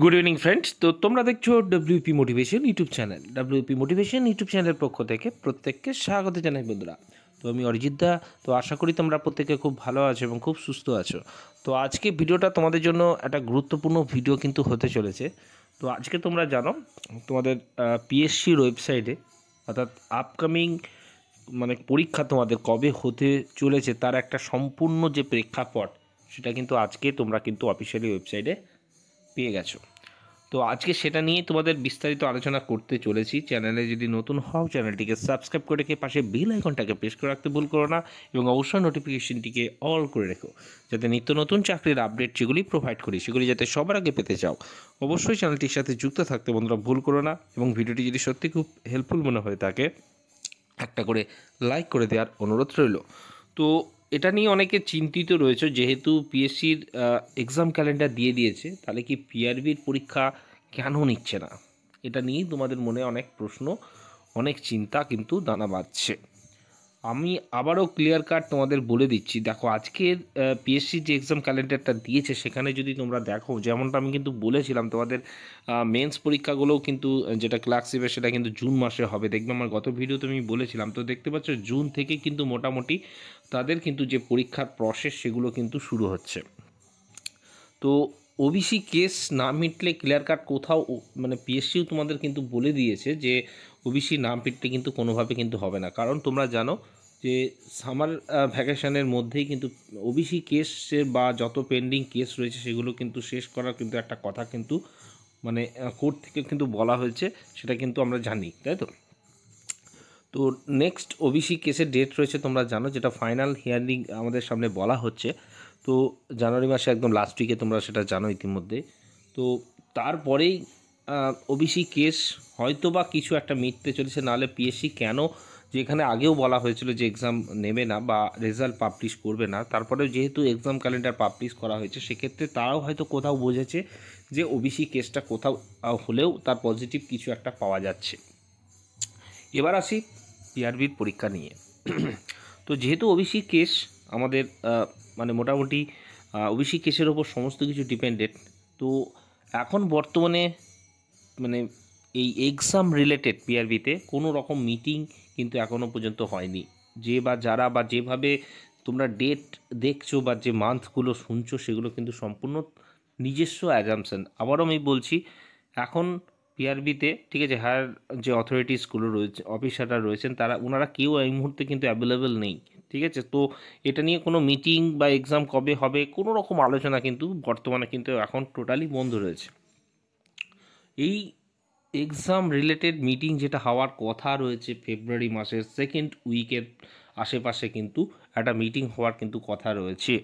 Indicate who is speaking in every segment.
Speaker 1: Good evening friends. তো তোমরা দেখছো WP motivation YouTube channel. WP motivation YouTube চ্যানেলের পক্ষ থেকে প্রত্যেককে স্বাগত জানাই বন্ধুরা। তো আমি অরিজিৎ দা। তো আশা করি তোমরা প্রত্যেকে খুব ভালো আছো এবং খুব সুস্থ আছো। তো আজকে ভিডিওটা তোমাদের জন্য একটা গুরুত্বপূর্ণ ভিডিও কিন্তু হতে চলেছে। তো আজকে তোমরা জানো তোমাদের পিএসসির ওয়েবসাইটে অর্থাৎ আপকামিং পরীক্ষা তোমাদের কবে হতে চলেছে তার একটা সম্পূর্ণ যে প্রেক্ষাপট সেটা কিন্তু আজকে তোমরা কিন্তু অফিসিয়ালি ওয়েবসাইটে পেয়ে গেছো। তো আজকে সেটা নিয়ে তোমাদের বিস্তারিত আলোচনা করতে চলেছি। চ্যানেলে যদি নতুন হও চ্যানেলটিকে সাবস্ক্রাইব করে রেখে পাশে বেল আইকনটাকে প্রেস করে রাখতে ভুল করো না এবং অবশ্যই নোটিফিকেশনটিকে অল করে রেখো, যাতে নিত্য নতুন চাকরির আপডেট যেগুলি প্রোভাইড করি সেগুলি যাতে সবার আগে পেতে চাও। অবশ্যই চ্যানেলটির সাথে যুক্ত থাকতে বন্ধুরা ভুল করো না এবং ভিডিওটি যদি সত্যি খুব হেল্পফুল মনে হয়ে থাকে একটা করে লাইক করে দেওয়ার অনুরোধ রইল। তো এটা নিয়ে অনেকে চিন্তিত রয়েছে, যেহেতু পিএসসির এক্সাম ক্যালেন্ডার দিয়ে দিয়েছে, তাহলে কি পিআরবির পরীক্ষা কেন নিচ্ছে না? এটা নিয়েই তোমাদের মনে অনেক প্রশ্ন, অনেক চিন্তা কিন্তু দানা বাঁধছে। আমি আবারও ক্লিয়ার কাট তোমাদের বলে দিচ্ছি। দেখো, আজকের পিএসসি যে এক্সাম ক্যালেন্ডারটা দিয়েছে সেখানে যদি তোমরা দেখো, যেমনটা আমি কিন্তু বলেছিলাম তোমাদের মেন্স পরীক্ষাগুলোও কিন্তু যেটা ক্লার্কশিপের সেটা কিন্তু জুন মাসে হবে। দেখবে আমার গত ভিডিওতে আমি বলেছিলাম। তো দেখতে পাচ্ছ জুন থেকে কিন্তু মোটামুটি তাদের কিন্তু যে পরীক্ষার প্রসেস সেগুলো কিন্তু শুরু হচ্ছে। তো ওবিসি কেস না মিটলে ক্লিয়ার কাট কোথাও পিএসসিও তোমাদের কিন্তু বলে দিয়েছে যে ওবিসি না মিটলে কিন্তু কোনোভাবে কিন্তু হবে না। কারণ তোমরা জানো যে সামার ভ্যাকেশনের মধ্যেই কিন্তু ওবিসি কেসের বা যত পেন্ডিং কেস রয়েছে সেগুলো কিন্তু শেষ করার কিন্তু একটা কথা কিন্তু কোর্ট থেকে কিন্তু বলা হয়েছে, সেটা কিন্তু আমরা জানি, তাই তো? তো নেক্সট ওবিসি কেসের ডেট রয়েছে তোমরা জানো, যেটা ফাইনাল হিয়ারিং আমাদের সামনে বলা হচ্ছে। তো জানুয়ারি মাসে একদম লাস্ট উইকে তোমরা সেটা জানো ইতিমধ্যে। তো তারপরেই ওবিসি কেস হয়তো বা কিছু একটা মিটতে চলেছে, নাহলে পিএসসি কেন, যেখানে আগেও বলা হয়েছিল যে এক্সাম নেবে না বা রেজাল্ট পাবলিশ করবে না, তারপরেও যেহেতু এক্সাম ক্যালেন্ডার পাবলিশ করা হয়েছে সেক্ষেত্রে তারাও হয়তো কোথাও বুঝেছে যে ওবিসি কেসটা কোথাও হলেও তার পজিটিভ কিছু একটা পাওয়া যাচ্ছে। এবার আসি পিআরবির পরীক্ষা নিয়ে। তো যেহেতু ওবিসি কেস আমাদের মোটামুটি ওবিসি কেসের ওপর সমস্ত কিছু ডিপেন্ডেড, তো এখন বর্তমানে মানে এই এক্সাম রিলেটেড পিআরবিতে কোনো রকম মিটিং কিন্তু এখনও পর্যন্ত হয়নি। যে বা যারা বা যেভাবে তোমরা ডেট দেখছো বা যে মান্থগুলো শুনছো সেগুলো কিন্তু সম্পূর্ণ নিজস্ব অ্যাজামশন। আবারও আমি বলছি, এখন পিআরবিতে ঠিক আছে, হায়ার যে অথরিটিসগুলো রয়েছে, অফিসাররা রয়েছেন, ওনারা কেউ এই মুহূর্তে কিন্তু অ্যাভেলেবেল নেই, ঠিক আছে? তো এটা নিয়ে কোনো মিটিং বা এক্সাম কবে হবে কোনো রকম আলোচনা কিন্তু বর্তমানে কিন্তু এখন টোটালি বন্ধ রয়েছে। এই এক্সাম রিলেটেড মিটিং যেটা হওয়ার কথা রয়েছে ফেব্রুয়ারি মাসের সেকেন্ড উইকের আশেপাশে কিন্তু একটা মিটিং হওয়ার কিন্তু কথা রয়েছে।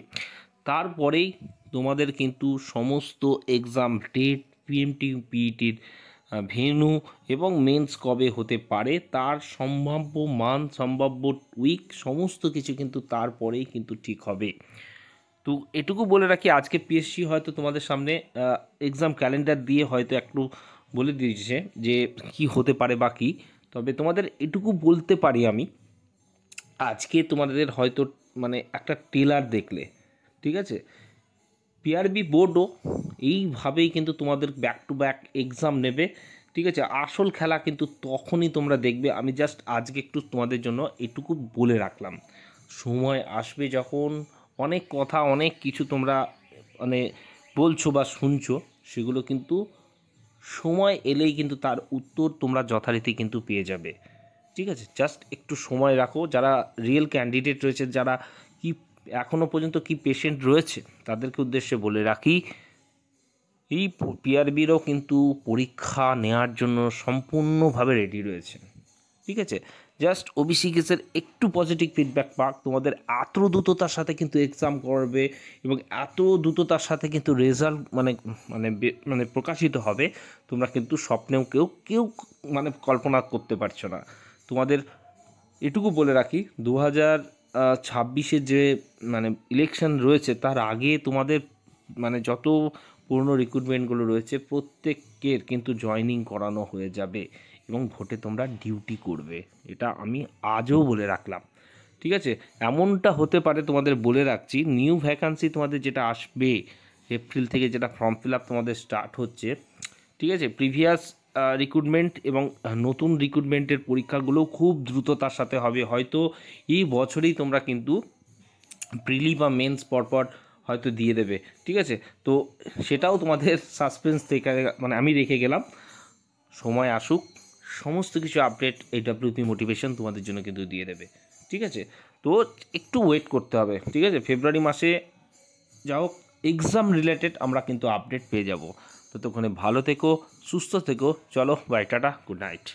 Speaker 1: তারপরেই তোমাদের কিন্তু সমস্ত এক্সাম ডেট, পিএমটি পিইটির ভেন্যু এবং মেন্স কবে হতে পারে তার সম্ভাব্য মান্থ, সম্ভাব্য উইক, সমস্ত কিছু কিন্তু তারপরেই কিন্তু ঠিক হবে। তো এটুকু বলে রাখি, আজকে পিএসসি হয়তো তোমাদের সামনে এক্সাম ক্যালেন্ডার দিয়ে হয়তো একটু বলে দিয়েছে যে কি হতে পারে বা কী। তবে তোমাদের এটুকু বলতে পারি আমি, আজকে তোমাদের হয়তো একটা টেলার দেখলে, ঠিক আছে, পিআরবি বোর্ডও এইভাবেই কিন্তু তোমাদের ব্যাক টু ব্যাক এক্সাম নেবে, ঠিক আছে? আসল খেলা কিন্তু তখনই তোমরা দেখবে। আমি জাস্ট আজকে একটু তোমাদের জন্য এটুকু বলে রাখলাম, সময় আসবে যখন অনেক কথা, অনেক কিছু তোমরা বলছো বা শুনছো, সেগুলো কিন্তু সময় এলেই কিন্তু তার উত্তর তোমরা যথারীতি কিন্তু পেয়ে যাবে, ঠিক আছে? জাস্ট একটু সময় রাখো। যারা রিয়েল ক্যান্ডিডেট রয়েছে, যারা কি এখনও পর্যন্ত কি পেশেন্ট রয়েছে, তাদেরকে উদ্দেশ্যে বলে রাখি, এই পিআরবিরও কিন্তু পরীক্ষা নেওয়ার জন্য সম্পূর্ণভাবে রেডি রয়েছে, ঠিক আছে? জাস্ট ওবিসি কেসের একটু পজিটিভ ফিডব্যাক পাক, তোমাদের এত দ্রুততার সাথে কিন্তু এক্সাম করবে এবং এত দ্রুততার সাথে কিন্তু রেজাল্ট প্রকাশিত হবে, তোমরা কিন্তু স্বপ্নেও কেউ কেউ কল্পনা করতে পারছো না। তোমাদের এটুকু বলে রাখি, 2026 যে ইলেকশন রয়েছে তার আগে তোমাদের যত পুরনো রিক্রুটমেন্টগুলো রয়েছে প্রত্যেকের কিন্তু জয়েনিং করানো হয়ে যাবে এবং ভোটে তোমরা ডিউটি করবে, এটা আমি আজও বলে রাখলাম, ঠিক আছে? এমনটা হতে পারে, তোমাদের বলে রাখছি, নিউ ভ্যাকান্সি তোমাদের যেটা আসবে এপ্রিল থেকে যেটা ফর্ম ফিল আপ তোমাদের স্টার্ট হচ্ছে, ঠিক আছে। প্রিভিয়াস রিক্রুটমেন্ট এবং নতুন রিক্রুটমেন্টের পরীক্ষাগুলো খুব দ্রুততার সাথে হবে। হয়তো এই বছরেই তোমরা কিন্তু প্রিলি বা মেন্স পরপর হয়তো দিয়ে দেবে, ঠিক আছে। তো সেটাও তোমাদের সাসপেন্স থেকে মানে আমি রেখে গেলাম, সময় আসুক, সমস্ত কিছু আপডেট এই ডাব্লিউপি মোটিভেশন তোমাদের জন্য কিন্তু দিয়ে দেবে, ঠিক আছে। তো একটু ওয়েট করতে হবে, ঠিক আছে। ফেব্রুয়ারি মাসে যা হোক এক্সাম রিলেটেড আমরা কিন্তু আপডেট পেয়ে যাব। ততক্ষণে ভালো থেকো, সুস্থ থেকো, চলো বাই, টাটা, গুড নাইট।